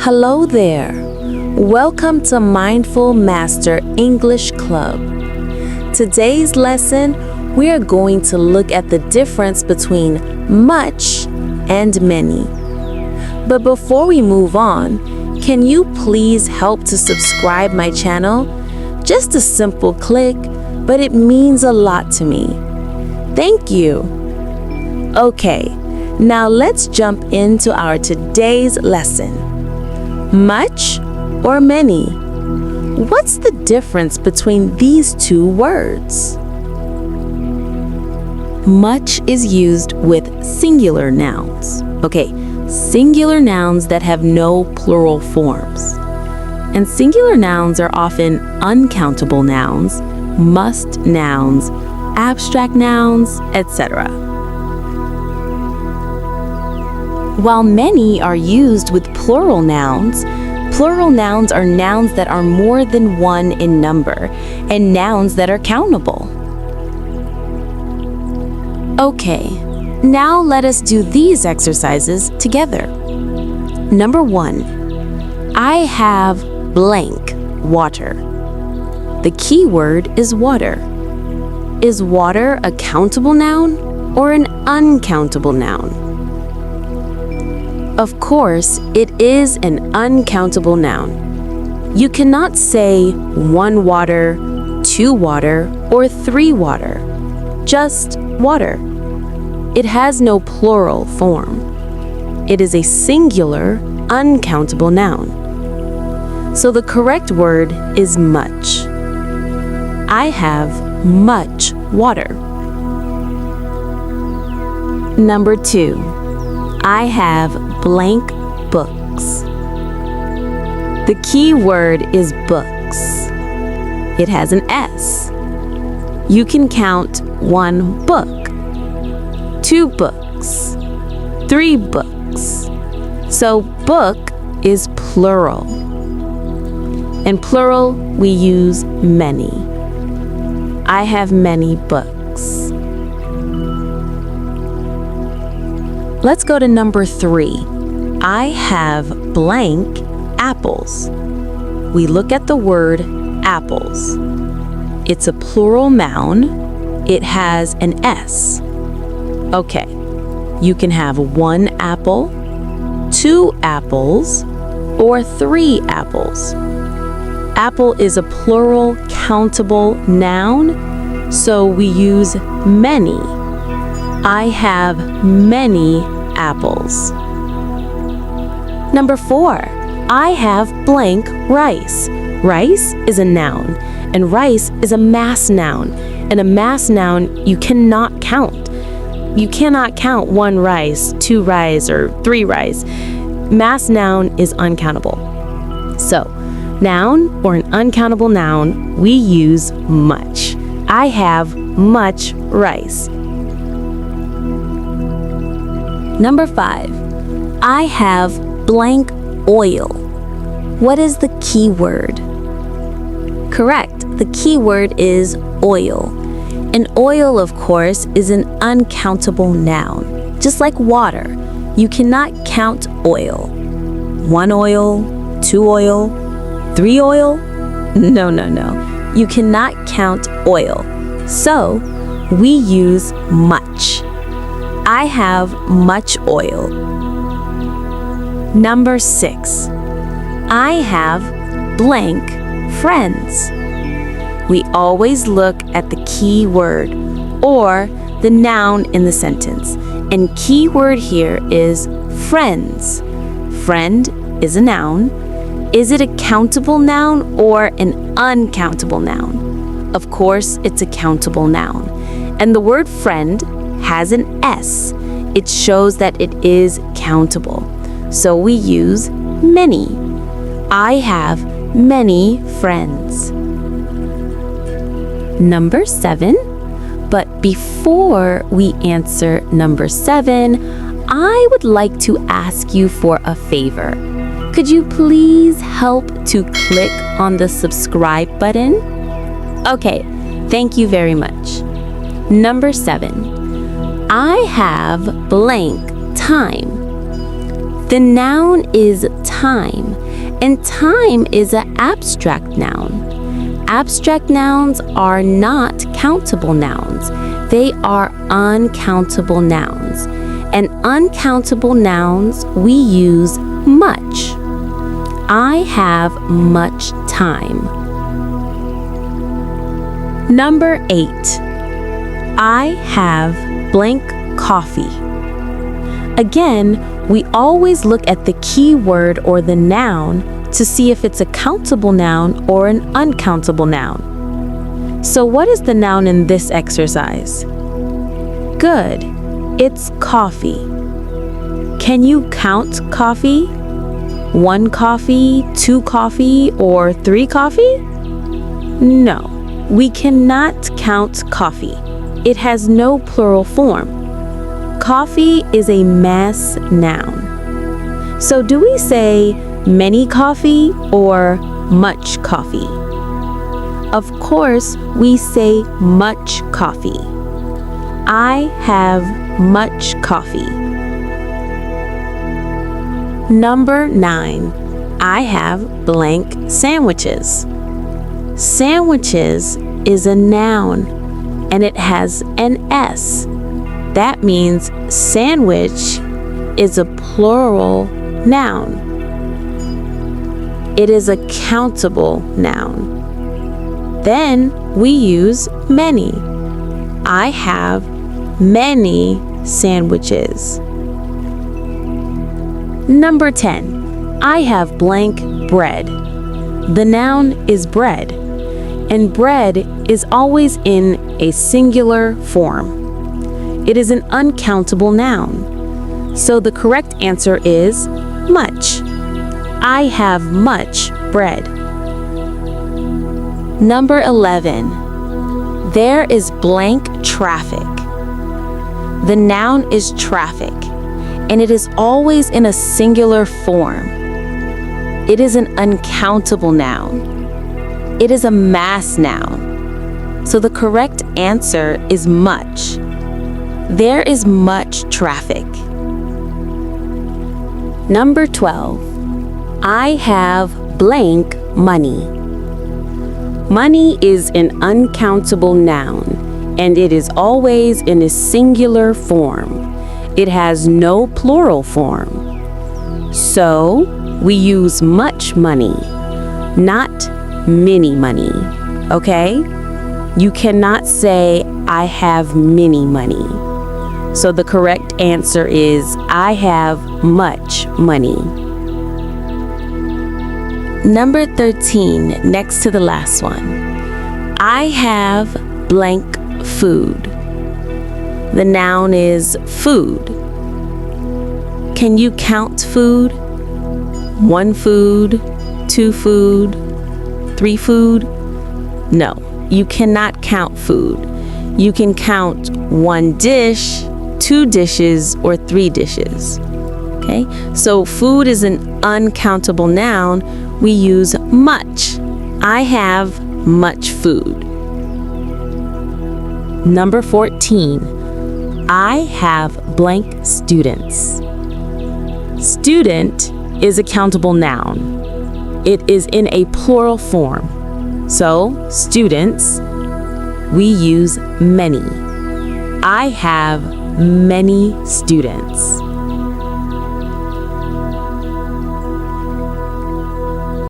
Hello there. Welcome to Mindful Master English Club. Today's lesson, we are going to look at the difference between much and many. But before we move on, can you please help to subscribe my channel? Just a simple click, but it means a lot to me. Thank you. Okay, now let's jump into our today's lesson. Much or many? What's the difference between these two words? Much is used with singular nouns. Okay, singular nouns that have no plural forms. And singular nouns are often uncountable nouns, must nouns, abstract nouns, etc. While many are used with plural nouns are nouns that are more than one in number and nouns that are countable. Okay, now let us do these exercises together. Number 1, I have blank water. The key word is water. Is water a countable noun or an uncountable noun? Of course, it is an uncountable noun. You cannot say 1 water, 2 water, or 3 water. Just water. It has no plural form. It is a singular, uncountable noun. So the correct word is much. I have much water. Number 2. I have blank books. The key word is books. It has an S. You can count 1 book, 2 books, 3 books. So book is plural. In plural, we use many. I have many books. Let's go to number 3. I have blank apples. We look at the word apples. It's a plural noun. It has an S. Okay, you can have 1 apple, 2 apples, or 3 apples. Apple is a plural countable noun, so we use many. I have many apples. Number 4, I have blank rice. Rice is a noun, and rice is a mass noun. And a mass noun you cannot count. You cannot count 1 rice, 2 rice, or 3 rice. Mass noun is uncountable. So, noun or an uncountable noun, we use much. I have much rice. Number 5, I have blank oil. What is the key word? Correct, the key word is oil. And oil, of course, is an uncountable noun. Just like water, you cannot count oil. 1 oil, 2 oil, 3 oil? No. You cannot count oil. So, we use much. I have much oil. Number 6, I have blank friends. We always look at the key word or the noun in the sentence. And key word here is friends. Friend is a noun. Is it a countable noun or an uncountable noun? Of course, it's a countable noun. And the word friend has an S. It shows that it is countable. So we use many. I have many friends. Number 7. But before we answer number 7, I would like to ask you for a favor. Could you please help to click on the subscribe button? Okay, thank you very much. Number 7. I have blank time. The noun is time, and time is an abstract noun. Abstract nouns are not countable nouns. They are uncountable nouns. And uncountable nouns, we use much. I have much time. Number 8. I have blank coffee. Again, we always look at the key word or the noun to see if it's a countable noun or an uncountable noun. So what is the noun in this exercise? Good. It's coffee. Can you count coffee? 1 coffee, 2 coffee, or 3 coffee? No, we cannot count coffee. It has no plural form. Coffee is a mass noun. So do we say many coffee or much coffee? Of course, we say much coffee. I have much coffee. Number 9. I have blank sandwiches. Sandwiches is a noun, and it has an S. That means sandwich is a plural noun. It is a countable noun. Then we use many. I have many sandwiches. Number 10. I have blank bread. The noun is bread, and bread is always in a singular form. It is an uncountable noun. So the correct answer is much. I have much bread. Number 11. There is blank traffic. The noun is traffic, and it is always in a singular form. It is an uncountable noun. It is a mass noun. So the correct answer is much. There is much traffic. Number 12. I have blank money. Money is an uncountable noun, and it is always in a singular form. It has no plural form. So, we use much money, not many money, okay? You cannot say, I have many money. So the correct answer is, I have much money. Number 13, next to the last one. I have blank food. The noun is food. Can you count food? 1 food, 2 food, 3 food? No, you cannot count food. You can count 1 dish, 2 dishes, or 3 dishes. Okay, so food is an uncountable noun. We use much. I have much food. Number 14. I have blank students. Student is a countable noun. It is in a plural form. So, students, we use many. I have many students.